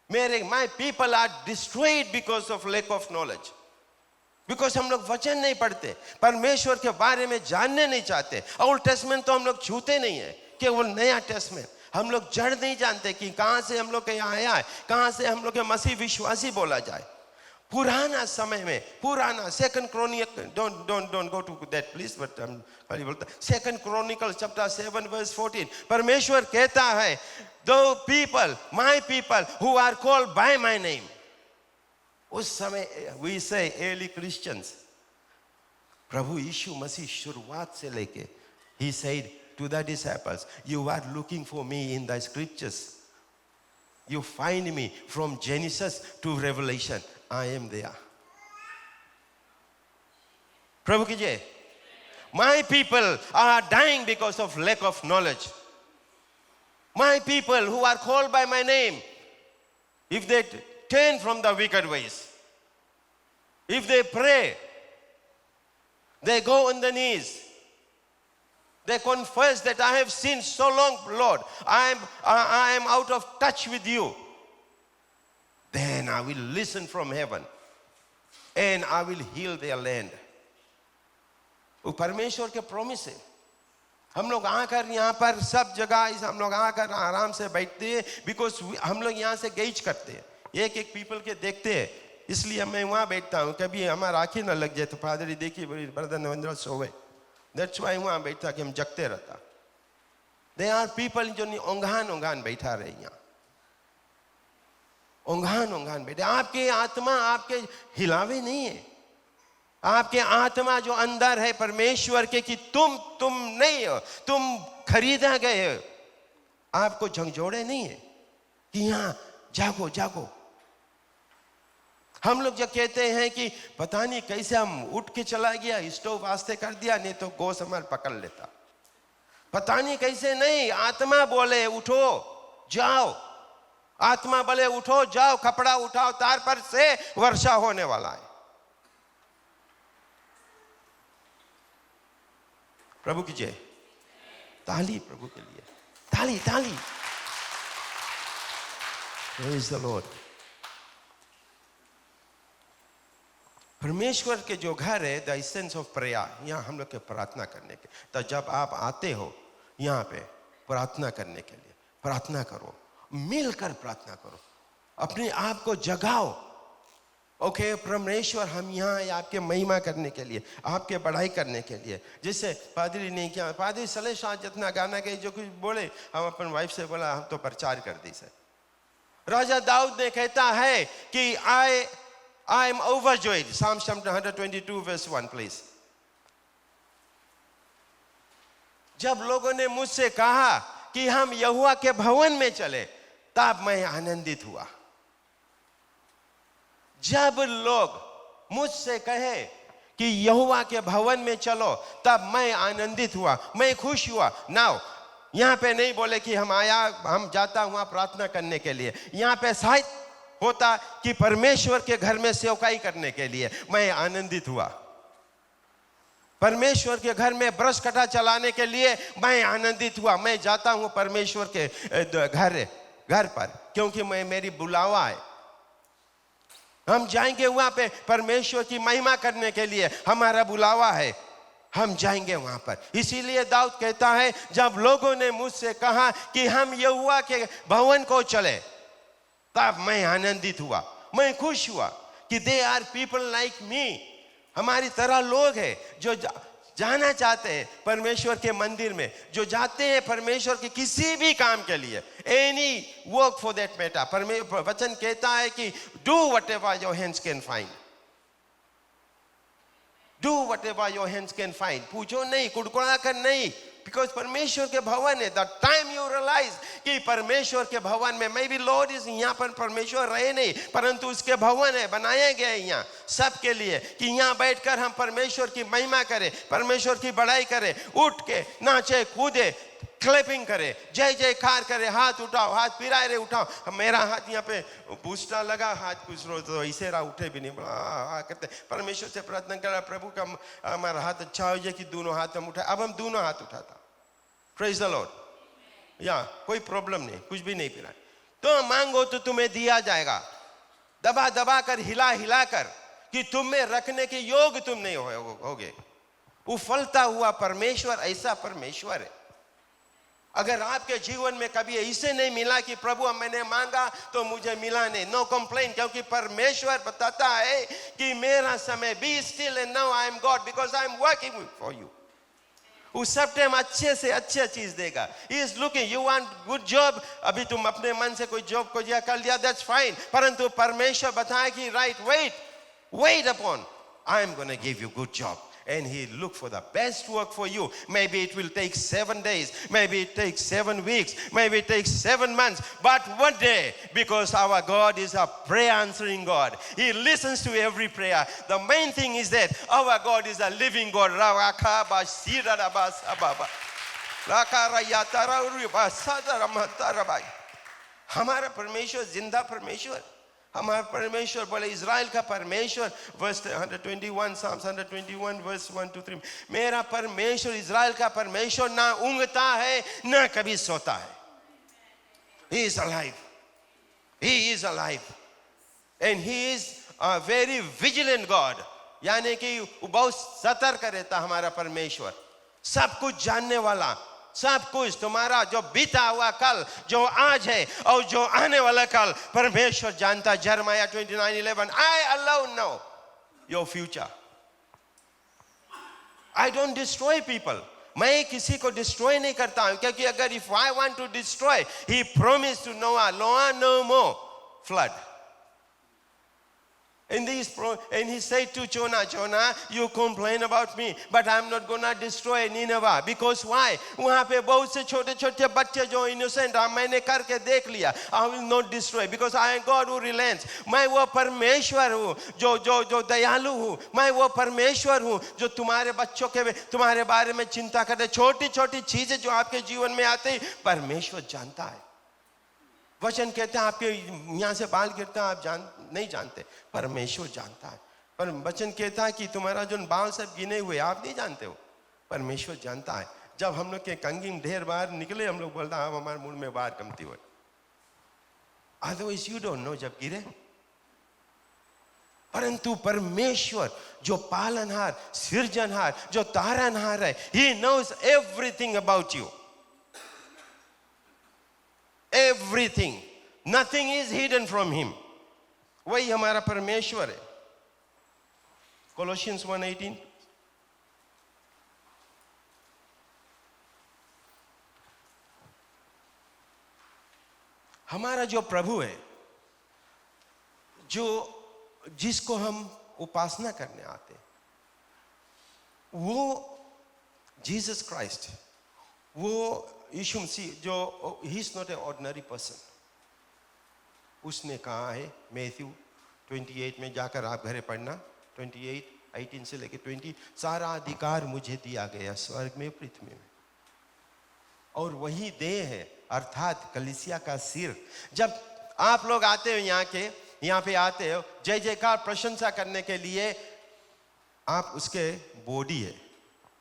my people are destroyed because of lack of knowledge. Because हम लोग वचन नहीं पढ़ते, परमेश्वर के बारे में जानने नहीं चाहते. ओल्ड टेस्टमेंट तो हम लोग छूते नहीं है, केवल नया टेस्टमेंट हम लोग जड़ नहीं जानते कि कहां से हम लोग के यहाँ आया है, कहां से हम लोग के मसीह विश्वासी बोला जाए. पुराना समय में, पुराना second chronicle, don't go to that please, but हम खाली बोलता, सेकंड क्रॉनिकल चैप्टर 7 वर्स 14, परमेश्वर कहता है, दो people, my people who are called by my name. उस समय we say early Christians, प्रभु यीशु मसीह शुरुआत से लेके, he said to the disciples, you are looking for me in the scriptures, you find me from Genesis to Revelation, I am there. प्रभु कीजिए. My people are dying because of lack of knowledge. My people who are called by my name, if they turn from the wicked ways, if they pray, they go on the knees, they confess that I have sinned so long, Lord, I am out of touch with you, then I will listen from heaven and I will heal their land. वो परमेश्वर के promise है. हम लोग आकर यहाँ पर सब जगह हम लोग आकर आराम से बैठते हैं, बिकॉज हम लोग यहाँ से गेज करते हैं, एक एक पीपल के देखते हैं. इसलिए मैं वहाँ बैठता हूँ, कभी हमारा आँखें ना लग जाए तो फादर देखिए ब्रदर नरेंद्र सोवे, दैट्स व्हाई वहाँ बैठता कि हम जगते रहता. दे आर पीपल जो ओंघान बैठा रहे यहाँ, ओंघान बैठे. आपके आत्मा आपके हिलावे नहीं है, आपके आत्मा जो अंदर है परमेश्वर के कि तुम नहीं हो, तुम खरीदा गए हो। आपको झंझोड़े नहीं है कि यहां जागो जागो। हम लोग जो कहते हैं कि पता नहीं कैसे हम उठ के चला गया, स्टोव वास्ते कर दिया, नहीं तो गोश हमारे पकड़ लेता, पता नहीं कैसे। नहीं, आत्मा बोले उठो जाओ, आत्मा बोले उठो जाओ, कपड़ा उठाओ, तार पर से वर्षा होने वाला है। प्रभु की जय, ताली प्रभु के लिए, ताली ताली। Praise the Lord। परमेश्वर के जो घर है, द एसेंस ऑफ प्रेयर, यहाँ हम लोग के प्रार्थना करने के। तो जब आप आते हो यहाँ पे प्रार्थना करने के लिए, प्रार्थना करो, मिलकर प्रार्थना करो, अपने आप को जगाओ। ओके परमेश्वर, हम यहाँ हैं आपके महिमा करने के लिए, आपके बढ़ाई करने के लिए। जैसे पादरी ने किया, पादरी सले शाह जितना गाना गए, जो कुछ बोले, हम अपन वाइफ से बोला हम तो प्रचार कर दी से। राजा दाऊद ने कहता है कि I am overjoyed. Psalm 122 verse 1 please। जब लोगों ने मुझसे कहा कि हम यहोवा के भवन में चले, तब मैं आनंदित हुआ। जब लोग मुझसे कहे कि यहोवा के भवन में चलो, तब मैं आनंदित हुआ, मैं खुश हुआ। नाउ यहाँ पे नहीं बोले कि हम जाता हुआ प्रार्थना करने के लिए, यहाँ पे शायद होता कि परमेश्वर के घर में सेवकाई करने के लिए मैं आनंदित हुआ, परमेश्वर के घर में ब्रश कटा चलाने के लिए मैं आनंदित हुआ। मैं जाता हूं परमेश्वर के घर पर, क्योंकि मेरी बुलावा है। हम जाएंगे वहां पे परमेश्वर की महिमा करने के लिए, हमारा बुलावा है, हम जाएंगे वहां पर। इसीलिए दाऊद कहता है, जब लोगों ने मुझसे कहा कि हम यहोवा के भवन को चले, तब मैं आनंदित हुआ, मैं खुश हुआ कि they are people like me. हमारी तरह लोग हैं जो जाना चाहते हैं परमेश्वर के मंदिर में, जो जाते हैं परमेश्वर के किसी भी काम के लिए, any work for that matter. वचन कहता है कि do whatever your hands can find, do whatever your hands can find. पूछो नहीं, कुड़कुड़ा कर नहीं, बिकॉज परमेश्वर के भवन है। द टाइम यू रियलाइज कि परमेश्वर के भवन में, मे बी लॉर्ड इज, यहाँ पर परमेश्वर रहे नहीं, परंतु उसके भवन है, बनाए गए यहाँ सबके लिए कि यहाँ बैठकर हम परमेश्वर की महिमा करें, परमेश्वर की बड़ाई करें, उठ के नाचे कूदे, क्लैपिंग करे, जय जयकार करे, हाथ उठाओ, हाथ पिराए रे उठाओ। मेरा हाथ यहाँ पे पूछना लगा, हाथ कुछ रो तो ऐसे रहा, उठे भी नहीं, करते परमेश्वर से प्रार्थना करा, प्रभु का हमारा हाथ अच्छा हो जाए कि दोनों हाथ हम उठाए। अब हम दोनों हाथ उठाता, प्रेज द लॉर्ड। या कोई प्रॉब्लम नहीं, कुछ भी नहीं पिराए। तो मांगो तो तुम्हें दिया जाएगा, दबा दबा कर, हिला हिला कर, कि तुम में रखने के योग तुम नहीं होगे। उफलता हुआ परमेश्वर ऐसा परमेश्वर है। अगर आपके जीवन में कभी ऐसे नहीं मिला कि प्रभु मैंने मांगा तो मुझे मिला नहीं, नो कंप्लेन, क्योंकि परमेश्वर बताता है कि मेरा समय, be still and now I am God because I am working for you. उस सब टाइम अच्छे से अच्छे चीज देगा। He is looking, you want good job, अभी तुम अपने मन से कोई जॉब को कर लिया, दैट्स फाइन, परंतु परमेश्वर बताए कि right, weight upon, I am gonna give you good job. And he look for the best work for you. Maybe it will take 7 days, maybe it takes 7 weeks, maybe it takes 7 months, but one day, because our God is a prayer answering God, he listens to every prayer. The main thing is that our God is a living God. हमारा परमेश्वर जिंदा परमेश्वर, हमारा परमेश्वर बोले, Israel का परमेश्वर, verse 121, Psalms 121 verse 1 to 3, मेरा परमेश्वर इज़राइल का परमेश्वर ना ऊँगता है ना कभी सोता है। He is alive, he is alive, and he is a very vigilant God, यानी कि बहुत सतर्क रहता हमारा परमेश्वर, सब कुछ जानने वाला, सब कुछ तुम्हारा जो बीता हुआ कल, जो आज है और जो आने वाला कल, परमेश्वर जानता। जरमाया 29:11, I alone know your future. I don't destroy people. मैं किसी को डिस्ट्रॉय नहीं करता हूं, क्योंकि अगर if I want to destroy, he promised to Noah, no more flood. And he said to Jonah, Jonah, you complain about me, but I'm not gonna destroy Nineveh. Because why? वहाँ पे बहुत से छोटे छोटे बच्चे जो innocent हैं, मैंने करके देख लिया. I will not destroy because I am God who relents. मैं वो परमेश्वर हूँ जो दयालु हूँ. मैं वो परमेश्वर हूँ जो तुम्हारे बच्चों के तुम्हारे बारे में चिंता करते. छोटी छोटी चीजें जो आपके जीवन में आती, परमेश्वर जानता है. वचन कहते हैं आपके यहाँ से बाल गिरते हैं, आप नहीं जानते, परमेश्वर जानता है. पर वचन कहता है कि तुम्हारा जो बाल सब गिने हुए आप नहीं जानते हो, परमेश्वर जानता है. जब हम लोग के कंगी ढेर बार निकले, हम लोग बोलता है हमारे मुंह में बाहर कमती हुई. अदरवाइज यू डोंट नो जब गिरे. परंतु परमेश्वर जो पालनहार, सृजनहार, जो तारनहार है, he knows everything about you. Everything, nothing is hidden from him. वही हमारा परमेश्वर है. Colossians 1:18. हमारा जो प्रभु है, जिसको हम उपासना करने आते, वो जीसस क्राइस्ट, वो यीशु मसीह जो ही is not a ordinary person. उसने कहा है मैथ्यू 28 में, जाकर आप घरे पढ़ना, 28:18 से लेकर 20, सारा अधिकार मुझे दिया गया स्वर्ग में पृथ्वी में. और वही देह है, अर्थात कलीसिया का सिर. जब आप लोग आते हो यहाँ पे आते हो जय जयकार प्रशंसा करने के लिए, आप उसके बॉडी है.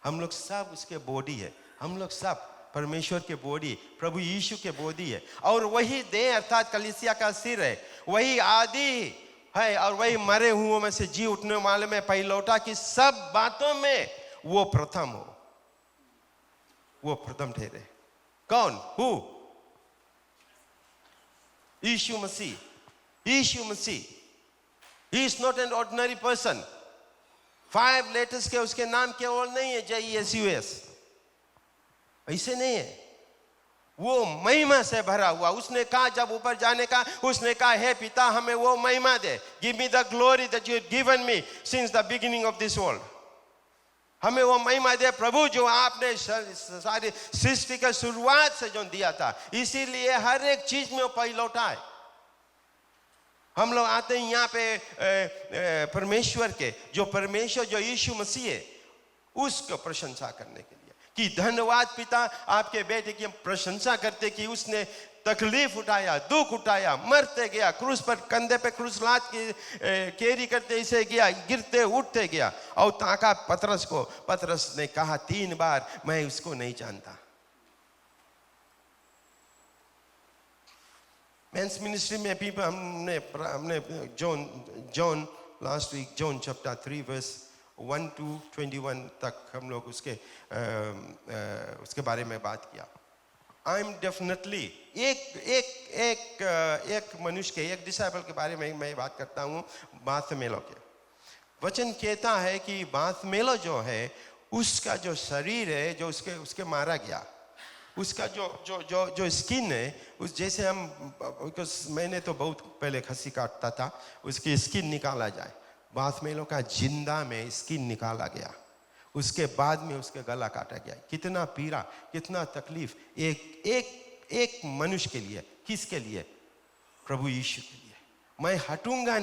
हम लोग सब उसके बॉडी है. हम लोग सब परमेश्वर के बॉडी, प्रभु यीशु के बॉडी है. और वही देह अर्थात कलीसिया का सिर है. वही आदि है और वही मरे हुओं में से जी उठने वाले में पहिलौठा की सब बातों में वो प्रथम हो, वो प्रथम ठहरे. कौन? हु? यीशु मसीह. यीशु मसीह. He is not an ordinary person. 5 letters के उसके नाम केवल नहीं है JESUS, ऐसे नहीं है. वो महिमा से भरा हुआ. उसने कहा जब ऊपर जाने का, उसने कहा हे पिता हमें वो महिमा दे. Give me the glory that you have given me since the beginning of this world. हमें वो महिमा दे प्रभु जो आपने सारी सृष्टि का शुरुआत से जो दिया था. इसीलिए हर एक चीज में वो पहिलौठा है. हम लोग आते हैं यहाँ पे परमेश्वर के, जो परमेश्वर जो यीशु मसीह है, उसको प्रशंसा करने के लिए कि धन्यवाद पिता आपके बेटे की हम प्रशंसा करते कि उसने तकलीफ उठाया, दुख उठाया, मरते गया, क्रूस पर कंधे पे क्रूस लाद के कैरी करते इसे गया, गिरते उठते गया. और ताका पतरस ने कहा 3 बार मैं उसको नहीं जानता. मेंस मिनिस्ट्री में भी हमने John last week, John chapter 3 verse 1 to 21 तक हम लोग उसके बारे में बात किया. आई एम डेफिनेटली एक मनुष्य के, एक डिसाइपल के बारे में मैं बात करता हूँ, बार्थमेलो के. वचन कहता है कि बार्थमेलो जो है, उसका जो शरीर है, जो उसके मारा गया, उसका जो स्किन है, उस जैसे हम, मैंने तो बहुत पहले खस्सी काटता था, उसकी स्किन निकाला जाए. बार्थमेलो का जिंदा में स्किन निकाला गया. उसके बाद में उसके गला काटा गया. कितना पीड़ा, कितना तकलीफ एक मनुष्य के लिए. किसके लिए? प्रभु यीशु के लिए. मैं हटूंगा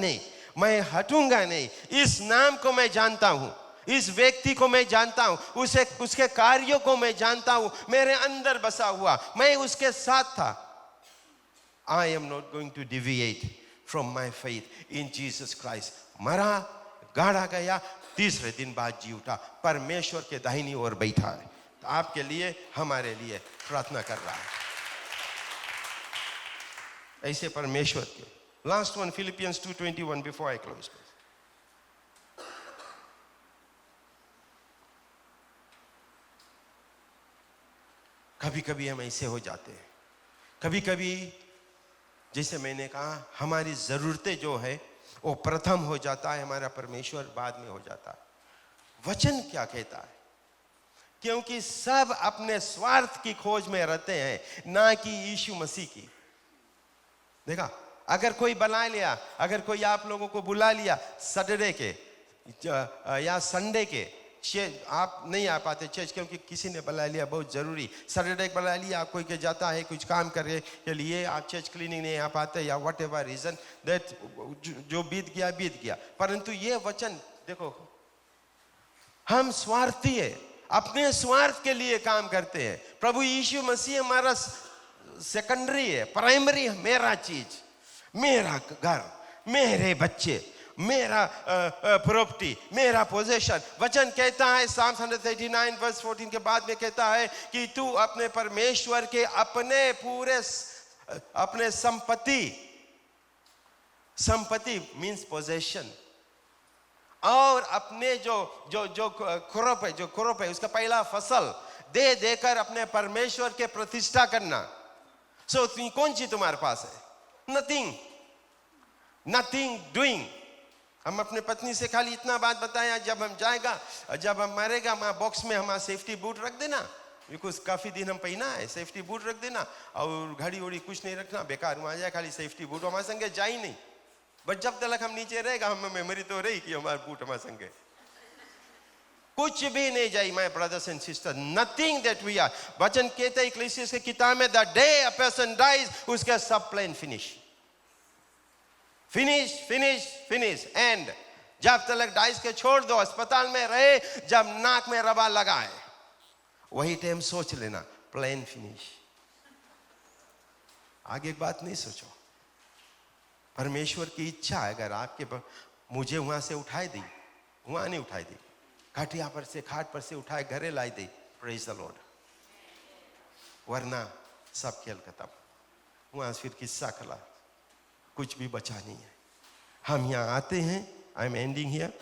नहीं. इस नाम को मैं जानता हूं, इस व्यक्ति को मैं जानता हूं, उसके कार्यों को मैं जानता हूं. मेरे अंदर बसा हुआ, मैं उसके साथ था. I am not going to deviate from my faith in Jesus Christ. मरा, गाड़ा गया, तीसरे दिन बाद जी उठा, परमेश्वर के दाहिनी ओर बैठा है. तो आपके लिए, हमारे लिए प्रार्थना कर रहा है. ऐसे परमेश्वर के. Last one, Philippians 2:21 before I close. कभी कभी हम ऐसे हो जाते हैं. कभी कभी जैसे मैंने कहा, हमारी जरूरतें जो है वो प्रथम हो जाता है, हमारा परमेश्वर बाद में हो जाता है. वचन क्या कहता है? क्योंकि सब अपने स्वार्थ की खोज में रहते हैं, ना कि यीशु मसीह की. देखा, अगर कोई बना लिया, अगर कोई आप लोगों को बुला लिया सैटरडे के या संडे के, आप नहीं आ पाते चर्च क्योंकि किसी ने बुला लिया बहुत ज़रूरी, सैटरडे बुला लिया, कोई के जाता है कुछ काम करने के लिए, आप चर्च क्लीनिंग नहीं आ पाते या वट एवर रीज़न दैट, जो बीत गया। परंतु ये वचन देखो, हम स्वार्थी है, अपने स्वार्थ के लिए काम करते हैं। प्रभु यीशु मसीह हमारा सेकेंडरी है, प्राइमरी है, मेरा चीज, मेरा घर, मेरे बच्चे, मेरा प्रॉपर्टी, मेरा पोजेशन। वचन कहता है Psalm 139 वर्स 14 के बाद में कहता है कि तू अपने परमेश्वर के अपने संपत्ति मीन्स पोजेशन, और अपने जो क्रॉप है उसका पहला फसल देकर अपने परमेश्वर के प्रतिष्ठा करना। सो कौन चीज तुम्हारे पास है? Nothing doing. हम अपने पत्नी से खाली इतना बात बताया, जब हम मरेगा वहाँ बॉक्स में हमारा सेफ्टी बूट रख देना, बिकॉज काफी दिन हम पहना है, सेफ्टी बूट रख देना, और घड़ी उड़ी कुछ नहीं रखना, बेकार वहाँ जाए, खाली सेफ्टी बूट हमारे संगे जा ही नहीं। बट जब तक हम नीचे रहेगा हमें मेमोरी तो रही कि हमारे बूट हमारे संगे, कुछ भी नहीं जाए। My brothers and sister, nothing that we are. वचन कहते हैं इक्लेसियास की किताब में, the day a person dies, उसका सब प्लान फिनिश एंड। जब तक डाइस के छोड़ दो, अस्पताल में रहे, जब नाक में रबा लगाए, वही टाइम सोच लेना प्लान फिनिश, आगे बात नहीं सोचो। परमेश्वर की इच्छा है, अगर आपके मुझे वहां से उठाई दी, वहां नहीं उठाई दी, खाट पर से उठाए घरे लाई दी, प्रेज द लॉर्ड, वरना सब खेल खत्म, वहां फिर किस्सा खला, कुछ भी बचा नहीं है। हम यहाँ आते हैं, आई एम एंडिंग हियर,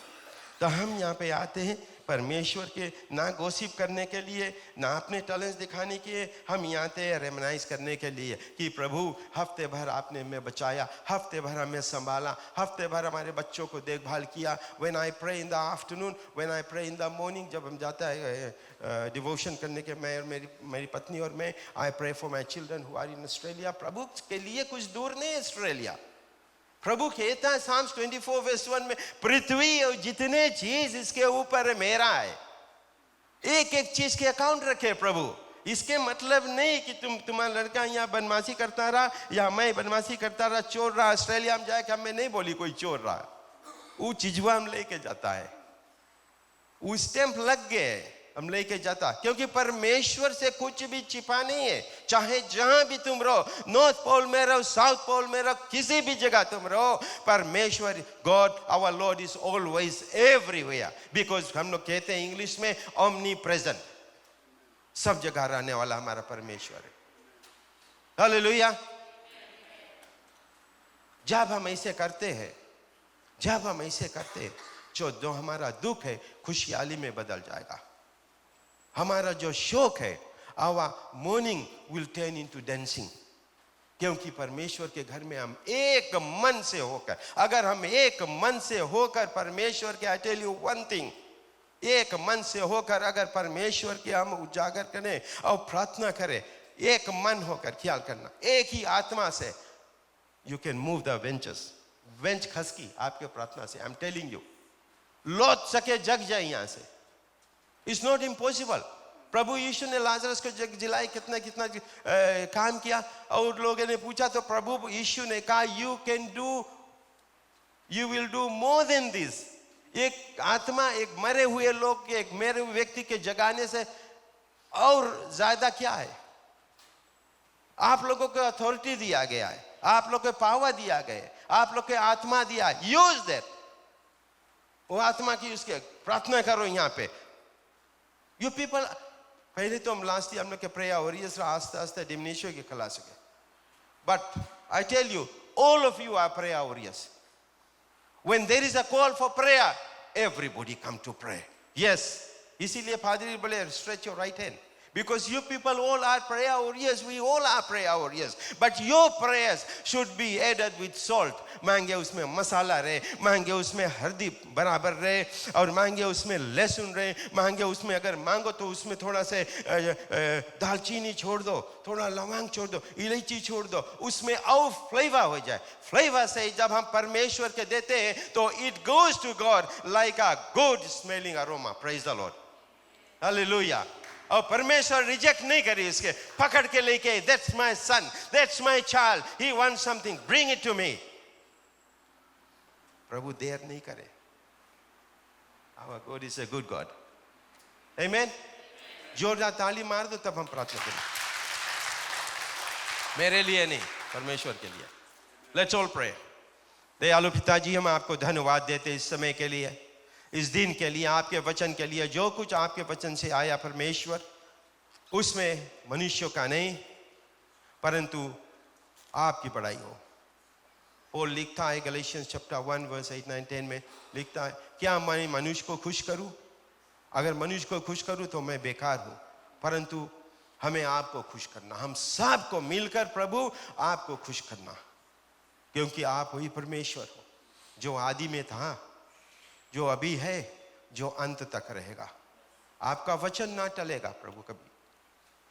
तो हम यहाँ पे आते हैं परमेश्वर के ना गॉसिप करने के लिए, ना अपने टैलेंट्स दिखाने के लिए, हम यहाँ आते हैं रेमनाइज करने के लिए कि प्रभु हफ्ते भर आपने हमें बचाया, हफ्ते भर हमें संभाला, हफ्ते भर हमारे बच्चों को देखभाल किया। When I pray in the afternoon, when I pray in the morning, जब हम जाता है डिवोशन करने के, मैं और मेरी पत्नी और मैं, I pray for my children who are in Australia. प्रभु के लिए कुछ दूर नहीं है ऑस्ट्रेलिया। प्रभु कहता है Psalms 24 verse 1 में, पृथ्वी और जितने चीज इसके ऊपर मेरा है। एक एक चीज के अकाउंट रखे प्रभु। इसके मतलब नहीं कि तुम्हारा लड़का यहाँ बदमाशी करता रहा या मैं बदमाशी करता रहा, चोर रहा, ऑस्ट्रेलिया में जाके हमें नहीं बोली कोई चोर रहा, वो चीजवा हम लेके जाता है, वो स्टैंप लग गए, हम लेके जाता, क्योंकि परमेश्वर से कुछ भी छिपा नहीं है। चाहे जहां भी तुम रहो, नॉर्थ पोल में रहो, साउथ पोल में रहो, किसी भी जगह तुम रहो, परमेश्वर God our lord is always everywhere, because हम लोग कहते हैं इंग्लिश में ओमनी प्रेजेंट, सब जगह रहने वाला हमारा परमेश्वर है। हालेलुया। जब हम ऐसे करते हैं, जो हमारा दुख है खुशहाली में बदल जाएगा। हमारा जो शौक है, our mourning will turn into dancing, क्योंकि परमेश्वर के घर में हम एक मन से होकर, अगर हम एक मन से होकर परमेश्वर के, I tell you one thing, एक मन से होकर अगर परमेश्वर के हम उजागर करें और प्रार्थना करें, एक मन होकर, ख्याल करना, एक ही आत्मा से, you can move the benches, bench खसकी आपके प्रार्थना से। I'm telling you, लौट सके जग जाए यहां से, इट्स नॉट इम्पॉसिबल। प्रभु यीशु ने लाजरस को जग जिलाए, कितना काम किया, और लोगों ने पूछा तो प्रभु यीशु ने कहा, you will do more than this. एक आत्मा, एक मरे हुए लोग के, एक मरे हुए व्यक्ति के जगाने से और ज्यादा क्या है? आप लोगों को अथॉरिटी दिया गया है, आप लोग को पावर दिया गया है, आप लोग के आत्मा दिया, यूज दैट। वो आत्मा की उसके प्रार्थना करो यहाँ पे। यू पीपल, पहले तो हम लास्ट ईयर हम लोग के प्रेयर वॉरियर्स आस्ते आस्ते डिमिनिश के खिला सके, but I tell you, all of you are prayer warriors. When there is a call for prayer, everybody come to pray. Yes, इसीलिए फादर बोले stretch your right hand, Because you people all are prayer warriors, we all are prayer warriors. But your prayers should be added with salt. मांगे उसमें मसाला रहे, मांगे उसमें हल्दी बराबर रहे, और मांगे उसमें लहसुन रहे, मांगे उसमें अगर मांगो तो उसमें थोड़ा से दालचीनी छोड़ दो, थोड़ा लौंग छोड़ दो, इलायची छोड़ दो, उसमें और फ्लेवर हो जाए. फ्लेवर से जब हम परमेश्वर के देते हैं तो it goes to God like a good smelling aroma. Praise the Lord. Hallelujah. और परमेश्वर रिजेक्ट नहीं करे इसके, पकड़ के लेके, that's my son, that's my child, he wants something, bring it to me. प्रभु देर नहीं करे. Our God is a good God. Amen. जोरदार ताली मार दो तब हम प्रार्थना करें. मेरे लिए नहीं, परमेश्वर के लिए. Let's all pray. दयालु पिताजी, हम आपको धन्यवाद देते इस समय के लिए, इस दिन के लिए, आपके वचन के लिए. जो कुछ आपके वचन से आया परमेश्वर, उसमें मनुष्यों का नहीं परंतु आपकी बड़ाई हो. पौल लिखता है गैलेशियंस चैप्टर 1 वर्स 8, 9, 10 में लिखता है, क्या मैं मनुष्य को खुश करूं? अगर मनुष्य को खुश करूं तो मैं बेकार हूं, परंतु हमें आपको खुश करना, हम सबको मिलकर प्रभु आपको खुश करना, क्योंकि आप वही परमेश्वर हो जो आदि में था, जो अभी है, जो अंत तक रहेगा. आपका वचन ना टलेगा प्रभु कभी.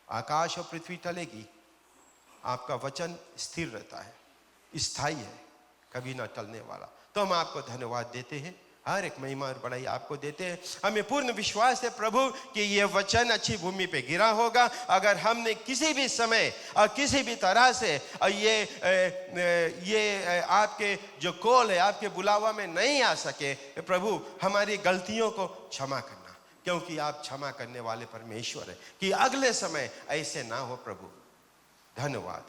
आकाश और पृथ्वी टलेगी, आपका वचन स्थिर रहता है, स्थायी है, कभी ना टलने वाला. तो हम आपको धन्यवाद देते हैं, हर एक महिमा और बड़ाई आपको देते हैं. हमें पूर्ण विश्वास है प्रभु कि ये वचन अच्छी भूमि पे गिरा होगा. अगर हमने किसी भी समय और किसी भी तरह से ये आपके जो कॉल है, आपके बुलावा में नहीं आ सके, प्रभु हमारी गलतियों को क्षमा करना, क्योंकि आप क्षमा करने वाले परमेश्वर है. कि अगले समय ऐसे ना हो प्रभु. धन्यवाद,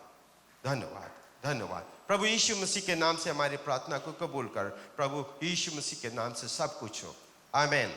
धन्यवाद, धन्यवाद. प्रभु यीशु मसीह के नाम से हमारी प्रार्थना को कबूल कर. प्रभु यीशु मसीह के नाम से सब कुछ हो. आमीन.